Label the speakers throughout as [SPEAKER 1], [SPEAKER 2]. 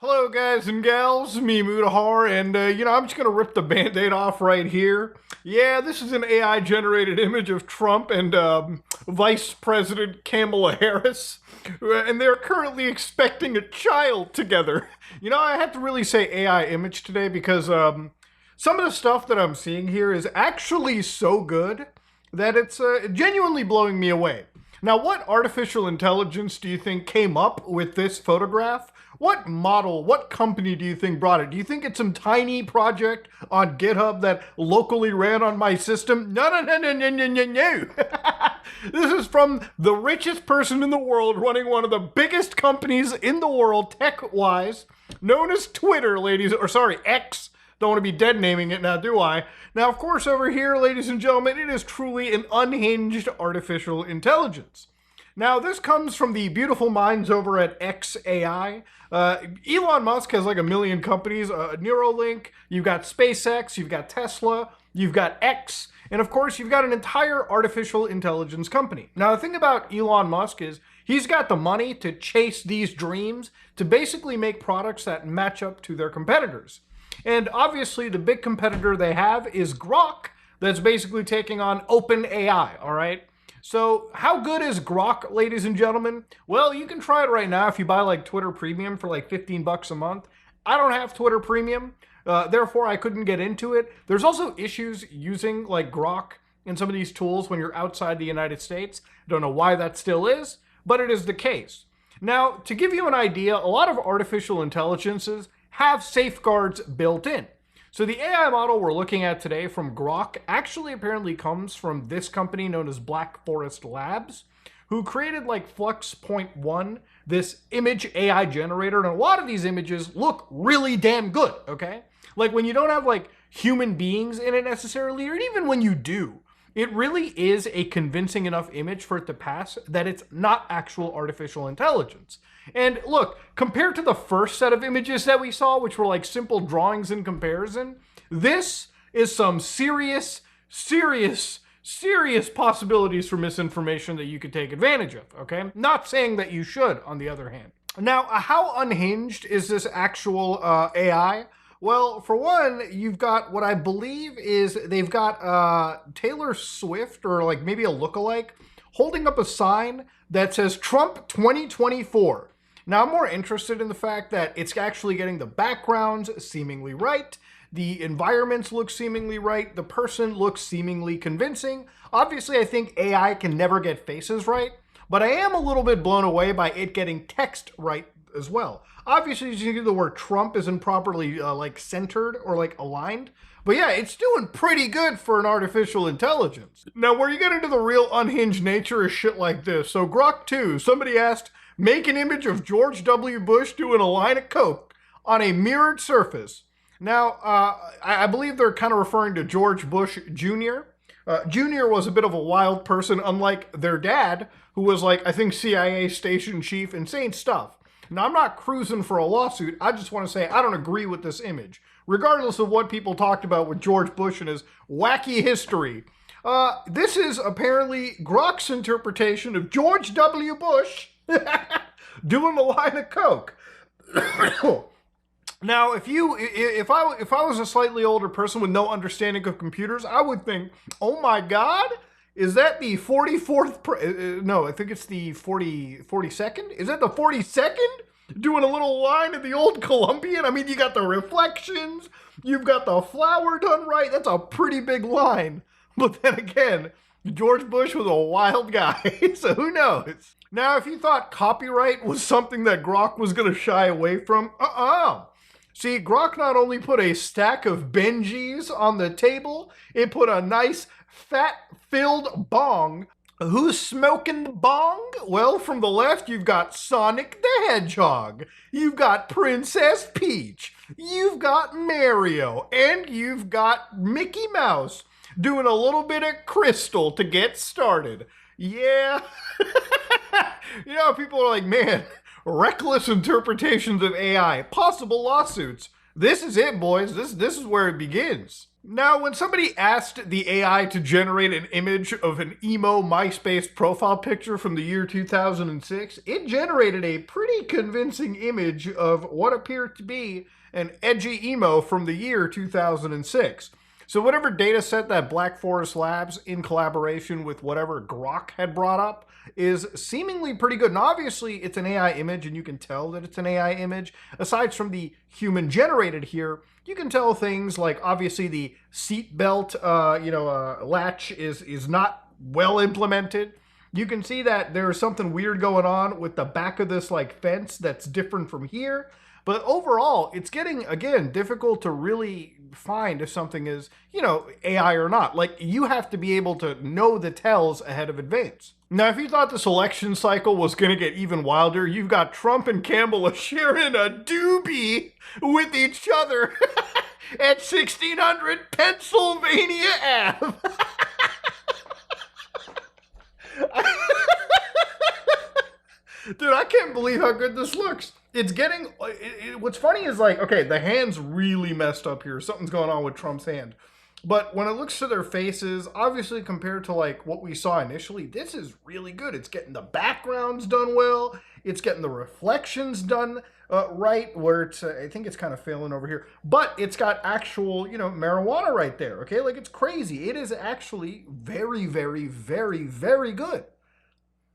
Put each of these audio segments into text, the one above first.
[SPEAKER 1] Hello, guys and gals, me Mudahar, and I'm just gonna rip the band-aid off right here. Yeah, this is an AI-generated image of Trump and Vice President Kamala Harris, and they're currently expecting a child together. I have to really say AI image today because some of the stuff that I'm seeing here is actually so good that it's genuinely blowing me away. Now, what artificial intelligence do you think came up with this photograph? What model, what company do you think brought it? Do you think it's some tiny project on GitHub that locally ran on my system? No. This is from the richest person in the world running one of the biggest companies in the world, tech-wise, known as Twitter, X. Don't want to be dead naming it now, do I? Now, of course, over here, ladies and gentlemen, it is truly an unhinged artificial intelligence. Now, this comes from the beautiful minds over at XAI. Elon Musk has like a million companies, Neuralink, you've got SpaceX, you've got Tesla, you've got X, and of course, you've got an entire artificial intelligence company. Now, the thing about Elon Musk is he's got the money to chase these dreams to basically make products that match up to their competitors. And obviously, the big competitor they have is Grok, that's basically taking on OpenAI, all right? So how good is Grok, ladies and gentlemen? Well, you can try it right now if you buy like Twitter Premium for like 15 bucks a month. I don't have Twitter Premium, therefore I couldn't get into it. There's also issues using like Grok and some of these tools when you're outside the United States. Don't know why that still is, but it is the case. Now, to give you an idea, a lot of artificial intelligences have safeguards built in. So the AI model we're looking at today from Grok actually apparently comes from this company known as Black Forest Labs, who created like Flux.1, this image AI generator, and a lot of these images look really damn good, okay? Like when you don't have like human beings in it necessarily, or even when you do, it really is a convincing enough image for it to pass that it's not actual artificial intelligence. And look, compared to the first set of images that we saw, which were like simple drawings in comparison, this is some serious possibilities for misinformation that you could take advantage of, okay? Not saying that you should, on the other hand. Now, how unhinged is this actual AI? Well, for one, you've got what I believe is they've got Taylor Swift, or like maybe a lookalike, holding up a sign that says Trump 2024. Now, I'm more interested in the fact that it's actually getting the backgrounds seemingly right, the environments look seemingly right, the person looks seemingly convincing. Obviously, I think AI can never get faces right, but I am a little bit blown away by it getting text right as well. Obviously, you can see the word Trump isn't properly like centered or like aligned, but yeah, it's doing pretty good for an artificial intelligence. Now, where you get into the real unhinged nature is shit like this. So Grok 2, somebody asked, make an image of George W. Bush doing a line of coke on a mirrored surface. Now, I believe they're kind of referring to George Bush Jr. Jr. was a bit of a wild person, unlike their dad, who was like, I think, CIA station chief, insane stuff. Now, I'm not cruising for a lawsuit. I just want to say I don't agree with this image, regardless of what people talked about with George Bush and his wacky history. This is apparently Grok's interpretation of George W. Bush doing a line of coke. Now, if I was a slightly older person with no understanding of computers, I would think, oh my God, is that the 44th? No, I think it's the 42nd. Is that the 42nd? Doing a little line of the old Colombian? I mean, you got the reflections, you've got the flower done right. That's a pretty big line. But then again, George Bush was a wild guy, so who knows? Now, if you thought copyright was something that Grok was going to shy away from, See, Grok not only put a stack of Benjis on the table, it put a nice fat-filled bong. Who's smoking the bong? Well, from the left, you've got Sonic the Hedgehog. You've got Princess Peach. You've got Mario. And you've got Mickey Mouse doing a little bit of Crystal to get started. Yeah. People are like, man, reckless interpretations of AI, possible lawsuits. This is it, boys. This is where it begins. Now, when somebody asked the AI to generate an image of an emo MySpace profile picture from the year 2006, it generated a pretty convincing image of what appeared to be an edgy emo from the year 2006. So whatever data set that Black Forest Labs, in collaboration with whatever Grok had brought up, is seemingly pretty good. And obviously, it's an AI image, and you can tell that it's an AI image. Aside from the human generated here, you can tell things like obviously the seatbelt, latch is not well implemented. You can see that there's something weird going on with the back of this like fence that's different from here. But overall, it's getting, again, difficult to really find if something is, AI or not. Like, you have to be able to know the tells ahead of advance. Now, if you thought this election cycle was going to get even wilder, you've got Trump and Campbell sharing a doobie with each other at 1600 Pennsylvania Ave. Dude, I can't believe how good this looks. It's getting. What's funny is like, okay, the hand's really messed up here. Something's going on with Trump's hand. But when it looks to their faces, obviously compared to like what we saw initially, this is really good. It's getting the backgrounds done well. It's getting the reflections done right, where it's, I think it's kind of failing over here. But it's got actual, marijuana right there, okay? Like, it's crazy. It is actually very, very, very, very good.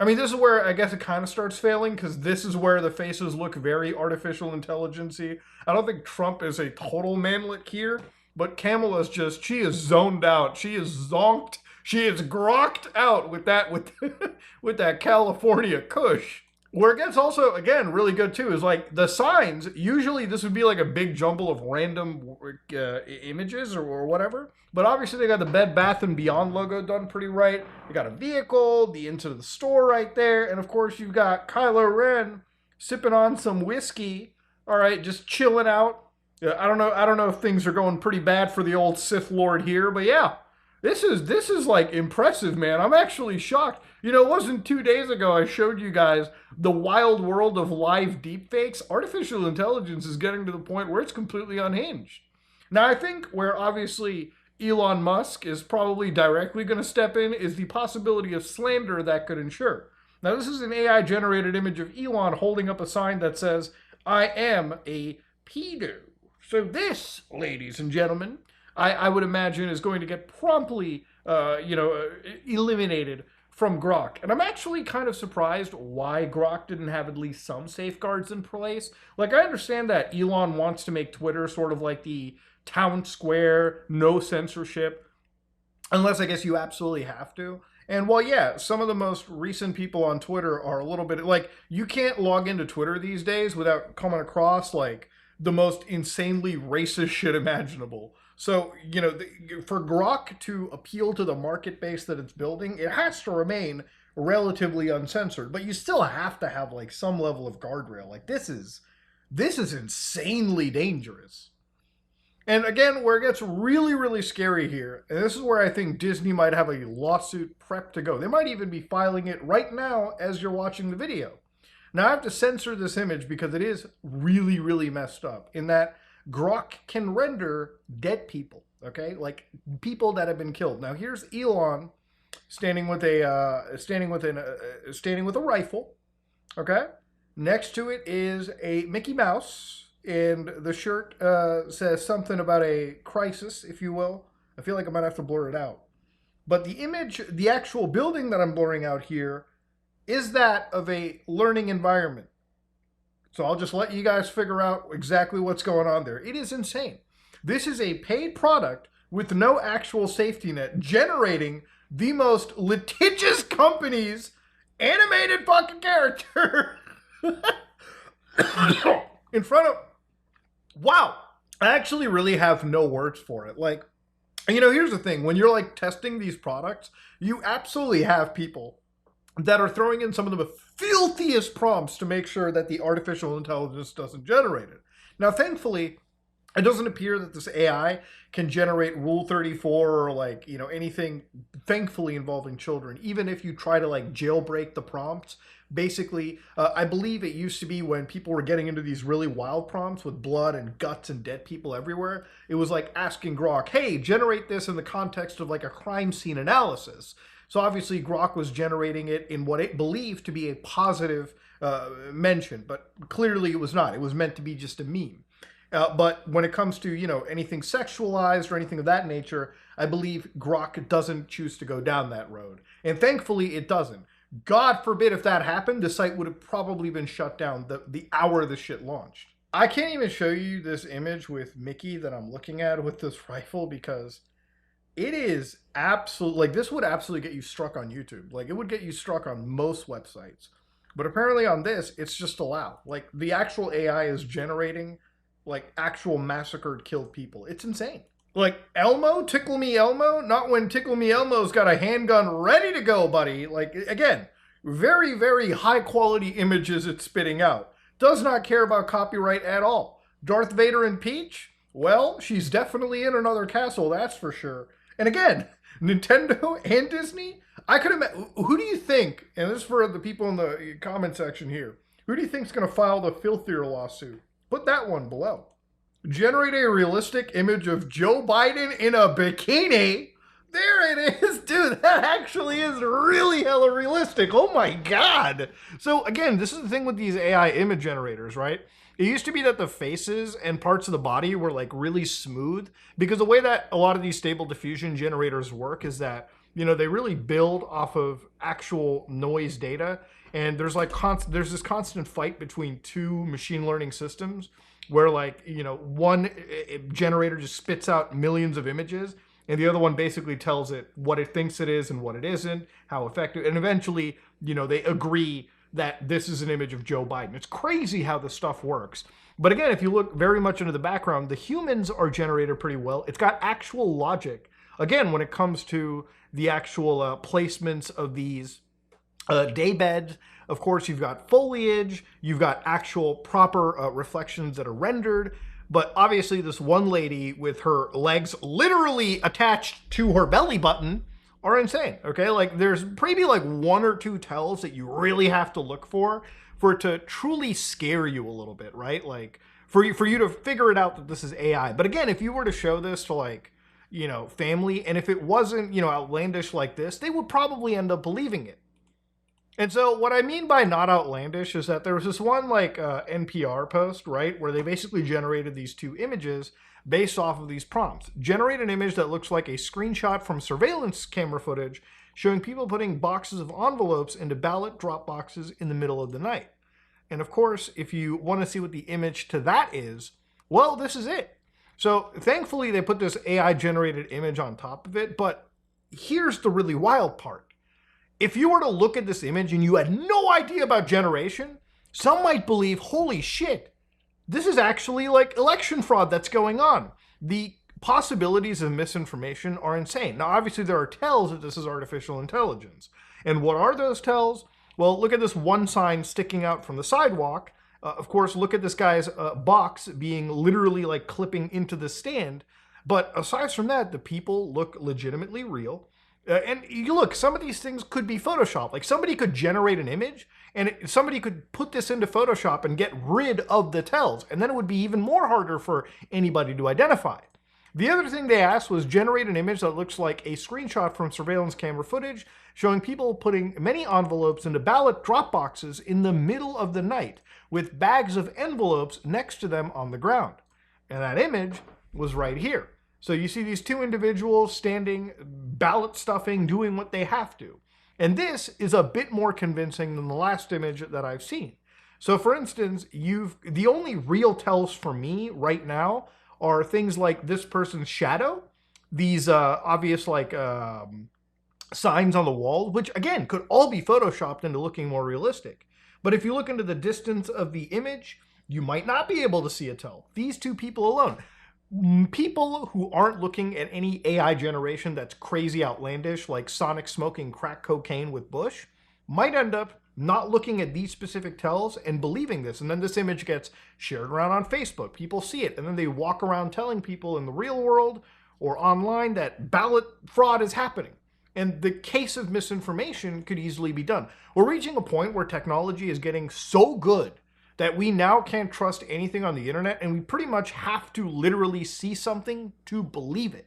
[SPEAKER 1] I mean, this is where I guess it kind of starts failing, because this is where the faces look very artificial intelligence-y. I don't think Trump is a total manlet here, but Kamala is just, she is zoned out. She is zonked. She is grokked out with that, with that California kush. Where it gets also, again, really good too is like the signs. Usually this would be like a big jumble of random images or whatever. But obviously they got the Bed Bath & Beyond logo done pretty right. They got a vehicle, the into the store right there. And of course you've got Kylo Ren sipping on some whiskey. All right, just chilling out. I don't know if things are going pretty bad for the old Sith Lord here. But yeah, this is like impressive, man. I'm actually shocked. It wasn't 2 days ago I showed you guys the wild world of live deepfakes. Artificial intelligence is getting to the point where it's completely unhinged. Now, I think where obviously Elon Musk is probably directly going to step in is the possibility of slander that could ensure. Now, this is an AI-generated image of Elon holding up a sign that says, "I am a pedo." So this, ladies and gentlemen, I would imagine is going to get promptly, eliminated from Grok. And I'm actually kind of surprised why Grok didn't have at least some safeguards in place. Like, I understand that Elon wants to make Twitter sort of like the town square, no censorship, unless I guess you absolutely have to. And while, yeah, some of the most recent people on Twitter are a little bit like, you can't log into Twitter these days without coming across like the most insanely racist shit imaginable. So, for Grok to appeal to the market base that it's building, it has to remain relatively uncensored. But you still have to have like some level of guardrail. Like, this is insanely dangerous. And again, where it gets really, really scary here, and this is where I think Disney might have a lawsuit prepped to go. They might even be filing it right now as you're watching the video. Now, I have to censor this image because it is really, really messed up in that Grok can render dead people, okay? Like people that have been killed. Now, here's Elon standing with a rifle, okay? Next to it is a Mickey Mouse, and the shirt says something about a crisis, if you will. I feel like I might have to blur it out. But the image, the actual building that I'm blurring out here, is that of a learning environment. So I'll just let you guys figure out exactly what's going on there. It is insane. This is a paid product with no actual safety net, generating the most litigious company's animated fucking character in front of... Wow. I actually really have no words for it. Like, here's the thing. When you're like testing these products, you absolutely have people that are throwing in some of the filthiest prompts to make sure that the artificial intelligence doesn't generate it. Now, thankfully, it doesn't appear that this AI can generate Rule 34 or anything, thankfully, involving children. Even if you try to jailbreak the prompts, Basically, I believe it used to be when people were getting into these really wild prompts with blood and guts and dead people everywhere. It was like asking Grok, hey, generate this in the context of like a crime scene analysis. So obviously Grok was generating it in what it believed to be a positive mention, but clearly it was not. It was meant to be just a meme. But when it comes to, anything sexualized or anything of that nature, I believe Grok doesn't choose to go down that road. And thankfully it doesn't. God forbid if that happened, the site would have probably been shut down the hour the shit launched. I can't even show you this image with Mickey that I'm looking at with this rifle because it is absolutely, like, this would absolutely get you struck on YouTube. Like, it would get you struck on most websites. But apparently on this, it's just allowed. Like, the actual AI is generating, like, actual massacred, killed people. It's insane. Like, Elmo, Tickle Me Elmo, not when Tickle Me Elmo's got a handgun ready to go, buddy. Like, again, very, very high quality images it's spitting out. Does not care about copyright at all. Darth Vader and Peach? Well, she's definitely in another castle, that's for sure. And again, Nintendo and Disney? I could imagine, who do you think, and this is for the people in the comment section here, who do you think is going to file the filthier lawsuit? Put that one below. Generate a realistic image of Joe Biden in a bikini. There it is, dude. That actually is really hella realistic. Oh my God. So again, this is the thing with these AI image generators, right? It used to be that the faces and parts of the body were like really smooth because the way that a lot of these stable diffusion generators work is that, they really build off of actual noise data. And there's like there's this constant fight between two machine learning systems where one generator just spits out millions of images and the other one basically tells it what it thinks it is and what it isn't, how effective, and eventually, they agree that this is an image of Joe Biden. It's crazy how this stuff works. But again, if you look very much into the background, the humans are generated pretty well. It's got actual logic. Again, when it comes to the actual placements of these day beds, of course, you've got foliage, you've got actual proper reflections that are rendered. But obviously this one lady with her legs literally attached to her belly button are insane, okay? Like there's maybe like one or two tells that you really have to look for it to truly scare you a little bit, right? Like for you to figure it out that this is AI. But again, if you were to show this to family, and if it wasn't, outlandish like this, they would probably end up believing it. And so what I mean by not outlandish is that there was this one NPR post, right, where they basically generated these two images based off of these prompts. Generate an image that looks like a screenshot from surveillance camera footage showing people putting boxes of envelopes into ballot drop boxes in the middle of the night. And of course, if you want to see what the image to that is, well, this is it. So thankfully they put this AI generated image on top of it, but here's the really wild part. If you were to look at this image and you had no idea about generation, some might believe, holy shit, this is actually like election fraud that's going on. The possibilities of misinformation are insane. Now, obviously there are tells that this is artificial intelligence. And what are those tells? Well, look at this one sign sticking out from the sidewalk. Of course, look at this guy's box being literally like clipping into the stand. But aside from that, the people look legitimately real. And you look, some of these things could be Photoshop. Like somebody could generate an image and somebody could put this into Photoshop and get rid of the tells. And then it would be even more harder for anybody to identify. The other thing they asked was generate an image that looks like a screenshot from surveillance camera footage showing people putting many envelopes into ballot drop boxes in the middle of the night with bags of envelopes next to them on the ground. And that image was right here. So you see these two individuals standing, ballot stuffing, doing what they have to. And this is a bit more convincing than the last image that I've seen. So for instance, the only real tells for me right now are things like this person's shadow, these obvious signs on the wall, which again could all be photoshopped into looking more realistic. But if you look into the distance of the image, you might not be able to see a tell. These two people alone. People who aren't looking at any AI generation that's crazy outlandish, like Sonic smoking crack cocaine with Bush, might end up not looking at these specific tells and believing this. And then this image gets shared around on Facebook. People see it, and then they walk around telling people in the real world or online that ballot fraud is happening. And the case of misinformation could easily be done. We're reaching a point where technology is getting so good that we now can't trust anything on the internet, and we pretty much have to literally see something to believe it.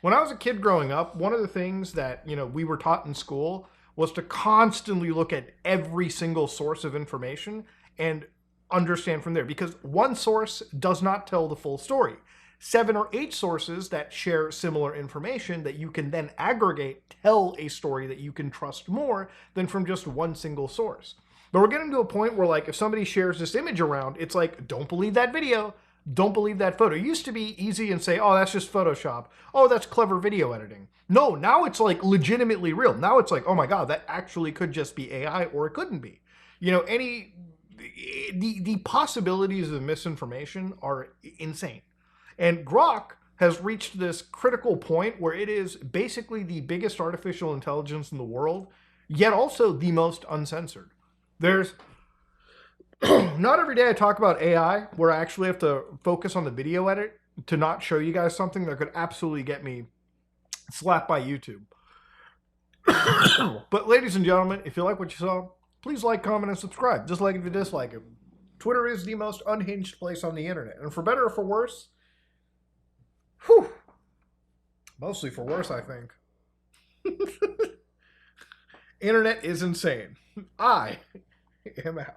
[SPEAKER 1] When I was a kid growing up, one of the things that, we were taught in school was to constantly look at every single source of information and understand from there, because one source does not tell the full story. 7 or 8 sources that share similar information that you can then aggregate tell a story that you can trust more than from just one single source. But we're getting to a point where, like, if somebody shares this image around, it's like, don't believe that video, don't believe that photo. It used to be easy and say, oh, that's just Photoshop. Oh, that's clever video editing. No, now it's like legitimately real. Now it's like, oh my God, that actually could just be AI, or it couldn't be. The possibilities of misinformation are insane. And Grok has reached this critical point where it is basically the biggest artificial intelligence in the world, yet also the most uncensored. There's not every day I talk about AI where I actually have to focus on the video edit to not show you guys something that could absolutely get me slapped by YouTube. But ladies and gentlemen, if you like what you saw, please like, comment, and subscribe. Dislike if you dislike it. Twitter is the most unhinged place on the internet. And for better or for worse, mostly for worse, I think. Internet is insane. I am out.